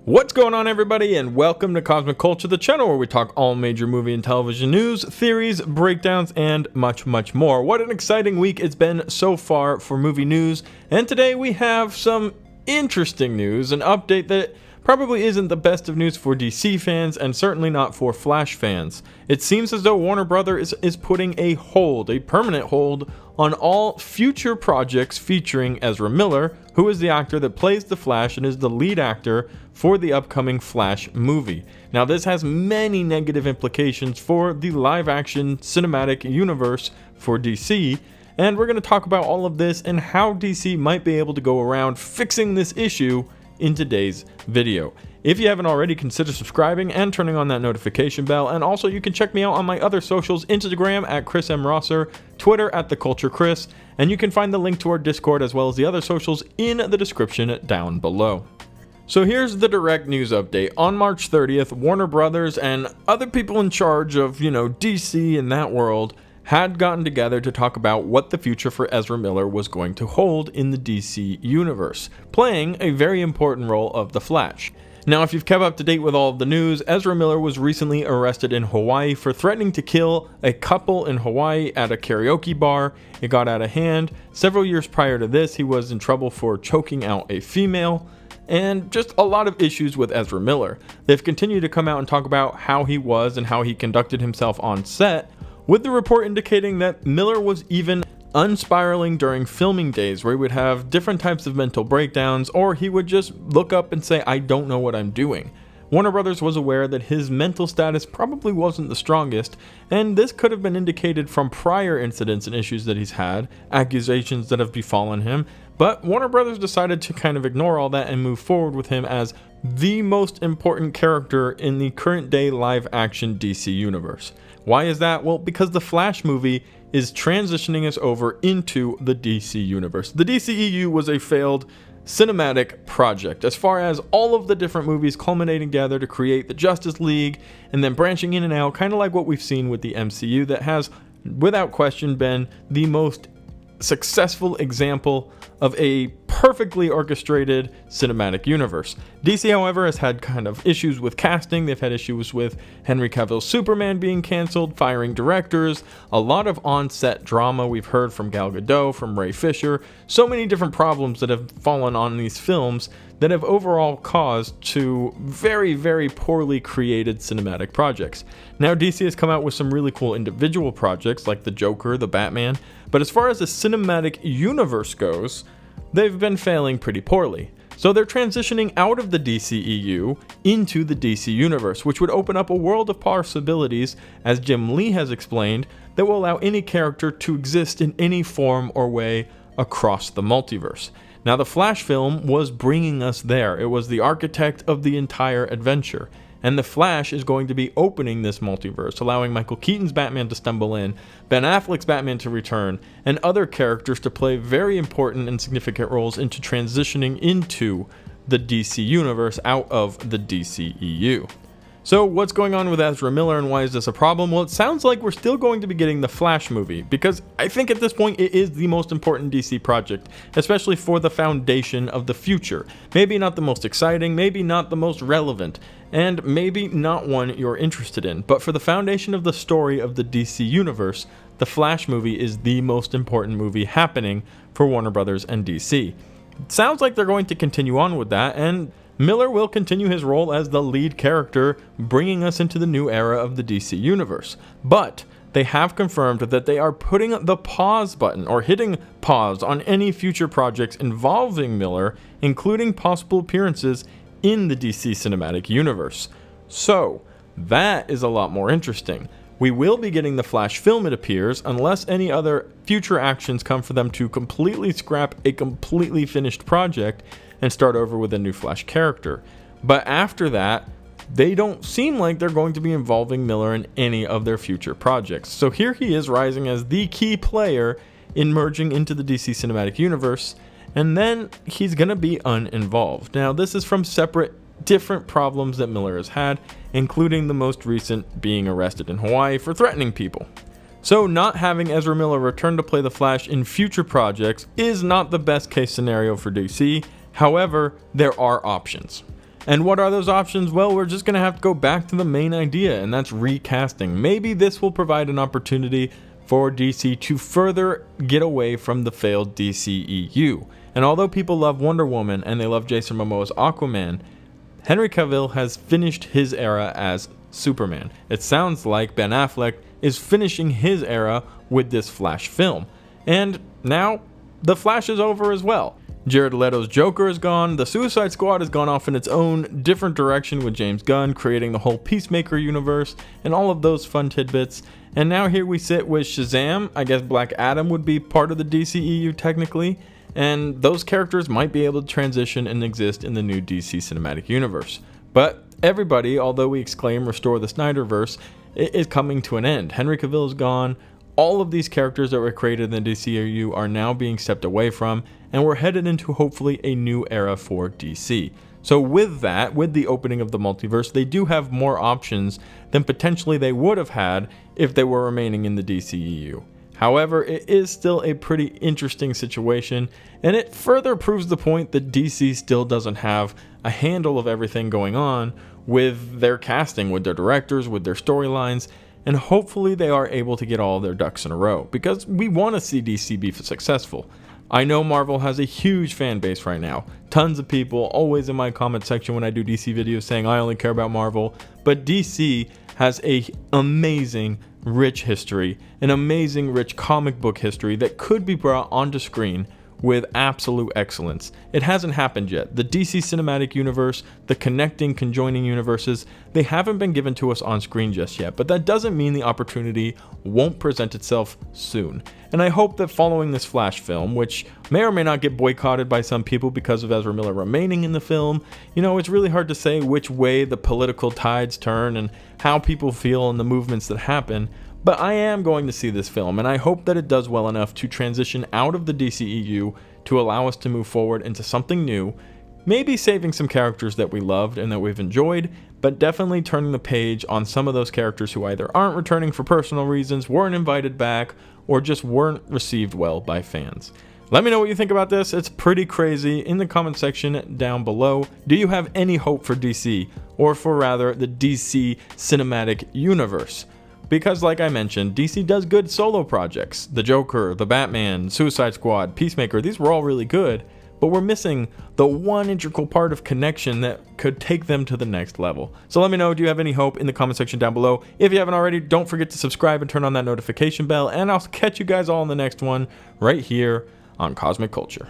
What's going on, everybody, and welcome to Cosmic Culture, the channel where we talk all major movie and television news, theories, breakdowns, and much more. What an exciting week it's been so far for movie news, and today we have some interesting news, an update that probably isn't the best of news for DC fans, and certainly not for Flash fans. It seems as though Warner Brothers is putting a permanent hold, on all future projects featuring Ezra Miller, who is the actor that plays the Flash and is the lead actor for the upcoming Flash movie. Now, this has many negative implications for the live-action cinematic universe for DC, and we're going to talk about all of this and how DC might be able to go around fixing this issue in today's video. If you haven't already, consider subscribing and turning on that notification bell, and also you can check me out on my other socials: Instagram at Chris M. Rosser, Twitter at The Culture Chris, and you can find the link to our Discord as well as the other socials in the description down below. So here's the direct news update. On March 30th, Warner Brothers and other people in charge of, DC and that world had gotten together to talk about what the future for Ezra Miller was going to hold in the DC universe, playing a very important role of the Flash. Now, if you've kept up to date with all of the news, Ezra Miller was recently arrested in Hawaii for threatening to kill a couple in Hawaii at a karaoke bar. It got out of hand. Several years prior to this, he was in trouble for choking out a female, and just a lot of issues with Ezra Miller. They've continued to come out and talk about how he was and how he conducted himself on set, with the report indicating that Miller was even unspiraling during filming days, where he would have different types of mental breakdowns, or he would just look up and say, "I don't know what I'm doing." Warner Brothers was aware that his mental status probably wasn't the strongest, and this could have been indicated from prior incidents and issues that he's had, accusations that have befallen him, but Warner Brothers decided to kind of ignore all that and move forward with him as the most important character in the current day live action DC universe. Why is that? Well, because the Flash movie is transitioning us over into the DC universe. The DCEU was a failed cinematic project, as far as all of the different movies culminating together to create the Justice League and then branching in and out, kind of like what we've seen with the MCU, that has without question been the most successful example of a perfectly orchestrated cinematic universe. DC, however, has had kind of issues with casting. They've had issues with Henry Cavill's Superman being canceled, firing directors, a lot of on-set drama we've heard from Gal Gadot, from Ray Fisher, so many different problems that have fallen on these films that have overall caused to very poorly created cinematic projects. Now, DC has come out with some really cool individual projects like the Joker, the Batman, but as far as the cinematic universe goes, they've been failing pretty poorly. So they're transitioning out of the DCEU into the DC universe, which would open up a world of possibilities, as Jim Lee has explained, that will allow any character to exist in any form or way across the multiverse. Now, the Flash film was bringing us there. It was the architect of the entire adventure. And the Flash is going to be opening this multiverse, allowing Michael Keaton's Batman to stumble in, Ben Affleck's Batman to return, and other characters to play very important and significant roles into transitioning into the DC universe out of the DCEU. So what's going on with Ezra Miller, and why is this a problem? Well, it sounds like we're still going to be getting the Flash movie, because I think at this point it is the most important DC project, especially for the foundation of the future. Maybe not the most exciting, maybe not the most relevant, and maybe not one you're interested in, but for the foundation of the story of the DC universe, the Flash movie is the most important movie happening for Warner Brothers and DC. It sounds like they're going to continue on with that, and Miller will continue his role as the lead character, bringing us into the new era of the DC universe. But they have confirmed that they are putting the pause button, or hitting pause, on any future projects involving Miller, including possible appearances in the DC cinematic universe. So that is a lot more interesting. We will be getting the Flash film, it appears, unless any other future actions come for them to completely scrap a completely finished project and start over with a new Flash character. But after that, they don't seem like they're going to be involving Miller in any of their future projects. So here he is rising as the key player in merging into the DC cinematic universe, and then he's going to be uninvolved. Now, this is from different problems that Miller has had, including the most recent being arrested in Hawaii for threatening people. So not having Ezra Miller return to play the Flash in future projects is not the best case scenario for DC. However, there are options. And what are those options? Well, we're just going to have to go back to the main idea, and that's recasting. Maybe this will provide an opportunity for DC to further get away from the failed DCEU. And although people love Wonder Woman and they love Jason Momoa's Aquaman, Henry Cavill has finished his era as Superman. It sounds like Ben Affleck is finishing his era with this Flash film. And now, the Flash is over as well. Jared Leto's Joker is gone, the Suicide Squad has gone off in its own different direction with James Gunn creating the whole Peacemaker universe and all of those fun tidbits, and now here we sit with Shazam. I guess Black Adam would be part of the DCEU technically, and those characters might be able to transition and exist in the new DC Cinematic Universe. But everybody, although we exclaim restore the Snyderverse, it is coming to an end. Henry Cavill is gone. All of these characters that were created in the DCEU are now being stepped away from, and we're headed into hopefully a new era for DC. So with that, with the opening of the multiverse, they do have more options than potentially they would have had if they were remaining in the DCEU. However, it is still a pretty interesting situation, and it further proves the point that DC still doesn't have a handle of everything going on with their casting, with their directors, with their storylines, and hopefully they are able to get all their ducks in a row, because we want to see DC be successful. I know Marvel has a huge fan base right now. Tons of people always in my comment section when I do DC videos saying I only care about Marvel, but DC has a amazing rich history, an amazing rich comic book history that could be brought onto screen with absolute excellence. It hasn't happened yet. The DC Cinematic Universe, the connecting, conjoining universes, they haven't been given to us on screen just yet, but that doesn't mean the opportunity won't present itself soon. And I hope that following this Flash film, which may or may not get boycotted by some people because of Ezra Miller remaining in the film, it's really hard to say which way the political tides turn and how people feel and the movements that happen. But I am going to see this film, and I hope that it does well enough to transition out of the DCEU to allow us to move forward into something new, maybe saving some characters that we loved and that we've enjoyed, but definitely turning the page on some of those characters who either aren't returning for personal reasons, weren't invited back, or just weren't received well by fans. Let me know what you think about this. It's pretty crazy in the comment section down below. Do you have any hope for DC, or for rather the DC Cinematic Universe? Because like I mentioned, DC does good solo projects. The Joker, the Batman, Suicide Squad, Peacemaker, these were all really good, but we're missing the one integral part of connection that could take them to the next level. So let me know, do you have any hope in the comment section down below? If you haven't already, don't forget to subscribe and turn on that notification bell, and I'll catch you guys all in the next one right here on Cosmic Culture.